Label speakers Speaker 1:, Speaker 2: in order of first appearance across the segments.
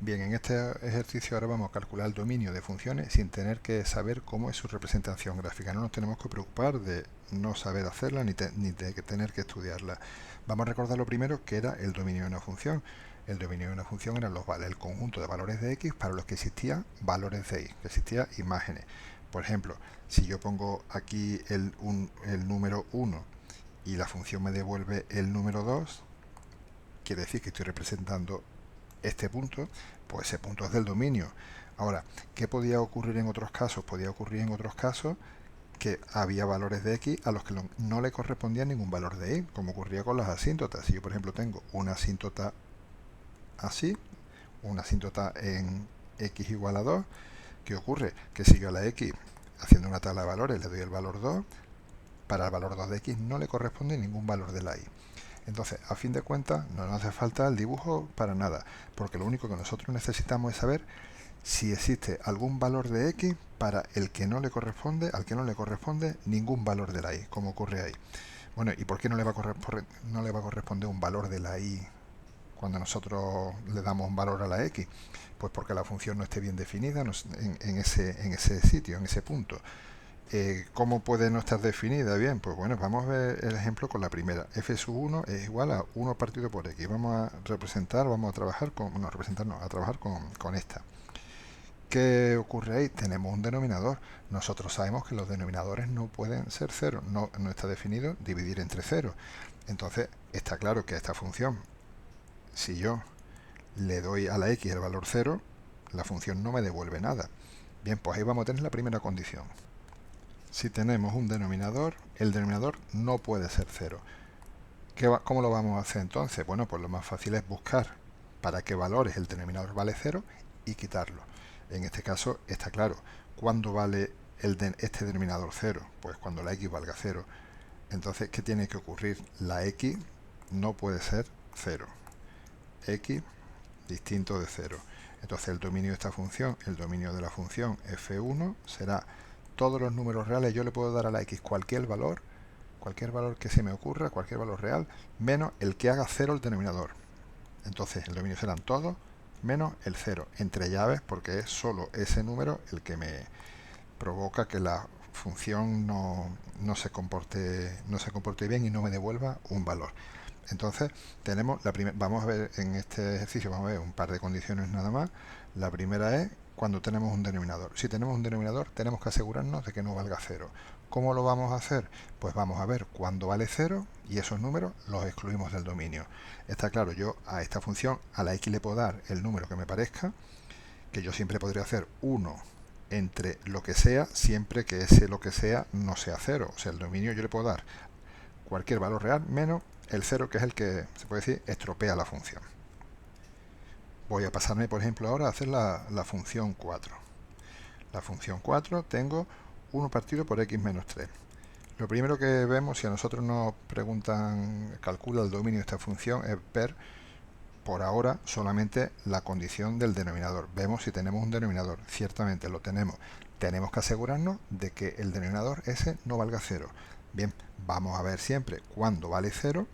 Speaker 1: Bien, en este ejercicio ahora vamos a calcular el dominio de funciones sin tener que saber cómo es su representación gráfica. No nos tenemos que preocupar de no saber hacerla ni de tener que estudiarla. Vamos a recordar lo primero que era el dominio de una función. El dominio de una función eran el conjunto de valores de x para los que existían valores de y, que existían imágenes. Por ejemplo, si yo pongo aquí el número 1 y la función me devuelve el número 2, quiere decir que estoy representando este punto, pues ese punto es del dominio. Ahora, ¿qué podía ocurrir en otros casos? Podía ocurrir en otros casos que había valores de x a los que no le correspondía ningún valor de y, como ocurría con las asíntotas. Si yo, por ejemplo, tengo una asíntota así, una asíntota en x igual a 2, ¿qué ocurre? Que si yo a la x, haciendo una tabla de valores, le doy el valor 2, para el valor 2 de x no le corresponde ningún valor de la y. Entonces, a fin de cuentas, no nos hace falta el dibujo para nada, porque lo único que nosotros necesitamos es saber si existe algún valor de x para el que no le corresponde, al que no le corresponde ningún valor de la y, como ocurre ahí. Bueno, ¿y por qué no le va a corresponder un valor de la y cuando nosotros le damos un valor a la x? Pues porque la función no esté bien definida en ese sitio, en ese punto. ¿Cómo puede no estar definida? Bien, pues bueno, vamos a ver el ejemplo con la primera. F sub 1 es igual a 1 partido por x. Vamos a trabajar con esta. ¿Qué ocurre ahí? Tenemos un denominador. Nosotros sabemos que los denominadores no pueden ser cero. No está definido dividir entre cero. Entonces, está claro que a esta función, si yo le doy a la x el valor 0, la función no me devuelve nada. Bien, pues ahí vamos a tener la primera condición. Si tenemos un denominador, el denominador no puede ser 0. ¿Cómo lo vamos a hacer entonces? Bueno, pues lo más fácil es buscar para qué valores el denominador vale 0 y quitarlo. En este caso está claro. ¿Cuándo vale este denominador 0? Pues cuando la x valga 0. Entonces, ¿qué tiene que ocurrir? La x no puede ser 0. X distinto de 0. Entonces el dominio de esta función, el dominio de la función f1 será todos los números reales. Yo le puedo dar a la x cualquier valor que se me ocurra, cualquier valor real, menos el que haga 0 el denominador. Entonces el dominio serán todos menos el 0, entre llaves, porque es solo ese número el que me provoca que la función no se comporte bien y no me devuelva un valor. Entonces tenemos vamos a ver en este ejercicio, vamos a ver un par de condiciones nada más. La primera es cuando tenemos un denominador. Si tenemos un denominador, tenemos que asegurarnos de que no valga 0. ¿Cómo lo vamos a hacer? Pues vamos a ver cuándo vale 0 y esos números los excluimos del dominio. Está claro, yo a esta función, a la x le puedo dar el número que me parezca, que yo siempre podría hacer 1 entre lo que sea, siempre que ese lo que sea no sea 0. O sea, el dominio yo le puedo dar cualquier valor real menos el 0, que es el que, se puede decir, estropea la función. Voy a pasarme, por ejemplo, ahora a hacer la función 4. La función 4 tengo 1 partido por x menos 3. Lo primero que vemos, si a nosotros nos preguntan, calcula el dominio de esta función, es ver, por ahora, solamente la condición del denominador. Vemos si tenemos un denominador. Ciertamente lo tenemos. Tenemos que asegurarnos de que el denominador ese no valga 0. Bien, vamos a ver siempre cuándo vale 0.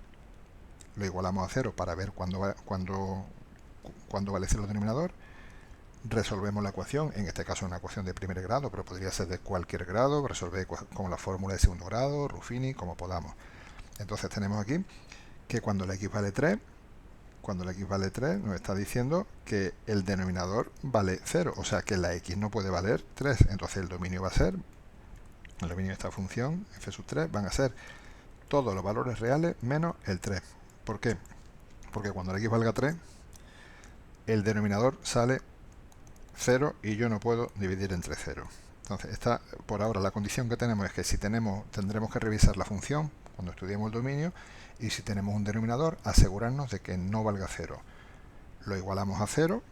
Speaker 1: Lo igualamos a 0 para ver cuándo vale 0 el denominador. Resolvemos la ecuación, en este caso una ecuación de primer grado, pero podría ser de cualquier grado, resolver con la fórmula de segundo grado, Ruffini, como podamos. Entonces tenemos aquí que cuando la x vale 3, nos está diciendo que el denominador vale 0, o sea que la x no puede valer 3. Entonces el dominio va a ser, el dominio de esta función, f sub 3, van a ser todos los valores reales menos el 3. ¿Por qué? Porque cuando la x valga 3, el denominador sale 0 y yo no puedo dividir entre 0. Entonces, por ahora la condición que tenemos es que si tendremos que revisar la función cuando estudiemos el dominio, y si tenemos un denominador, asegurarnos de que no valga 0. Lo igualamos a 0,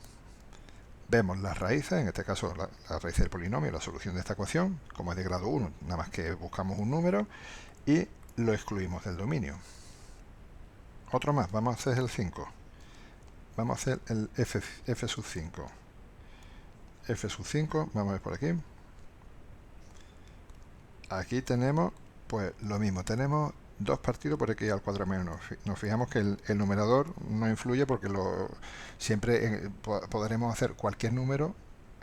Speaker 1: vemos las raíces, en este caso la raíz del polinomio, la solución de esta ecuación, como es de grado 1, nada más que buscamos un número y lo excluimos del dominio. Otro más, vamos a hacer el 5. Vamos a hacer el f sub 5. F sub 5, vamos a ver por aquí. Aquí tenemos, pues lo mismo, tenemos 2 partido por x al cuadrado menos 1. Nos fijamos que el numerador no influye porque siempre podremos hacer cualquier número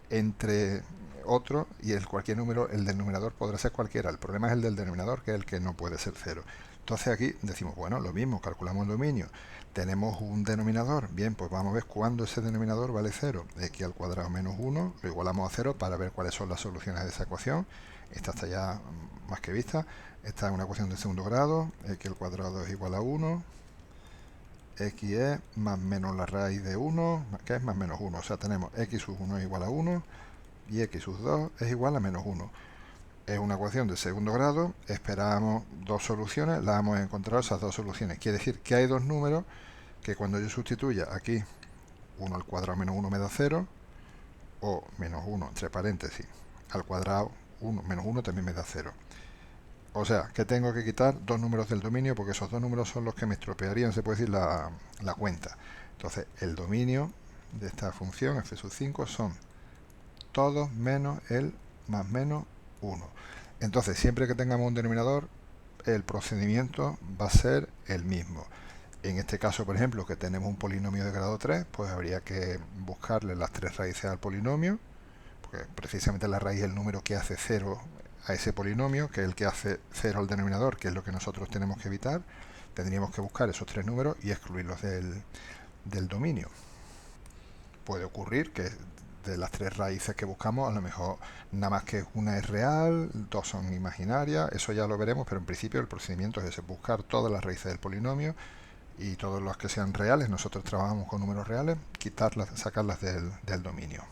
Speaker 1: entre otro, y cualquier número, el del numerador podrá ser cualquiera. El problema es el del denominador, que es el que no puede ser 0. Entonces aquí decimos, bueno, lo mismo, calculamos el dominio. Tenemos un denominador, bien, pues vamos a ver cuándo ese denominador vale 0. X al cuadrado menos 1, lo igualamos a 0 para ver cuáles son las soluciones de esa ecuación. Esta está ya más que vista. Esta es una ecuación de segundo grado, x al cuadrado es igual a 1, x es más menos la raíz de 1, que es más menos 1. O sea, tenemos x sub 1 es igual a 1 y x sub 2 es igual a menos 1. Es una ecuación de segundo grado, esperamos dos soluciones, las hemos encontrado esas dos soluciones. Quiere decir que hay dos números que cuando yo sustituya aquí 1 al cuadrado menos 1 me da 0, o menos 1 entre paréntesis al cuadrado 1 menos 1 también me da 0. O sea, que tengo que quitar dos números del dominio porque esos dos números son los que me estropearían, se puede decir, la cuenta. Entonces, el dominio de esta función f sub 5 son todos menos el más menos 1. Entonces, siempre que tengamos un denominador, el procedimiento va a ser el mismo. En este caso, por ejemplo, que tenemos un polinomio de grado 3, pues habría que buscarle las tres raíces al polinomio, porque precisamente la raíz es el número que hace 0 a ese polinomio, que es el que hace 0 al denominador, que es lo que nosotros tenemos que evitar. Tendríamos que buscar esos tres números y excluirlos del dominio. Puede ocurrir que de las tres raíces que buscamos, a lo mejor nada más que una es real, dos son imaginarias, eso ya lo veremos, pero en principio el procedimiento es ese, buscar todas las raíces del polinomio y todos los que sean reales, nosotros trabajamos con números reales, quitarlas, sacarlas del dominio.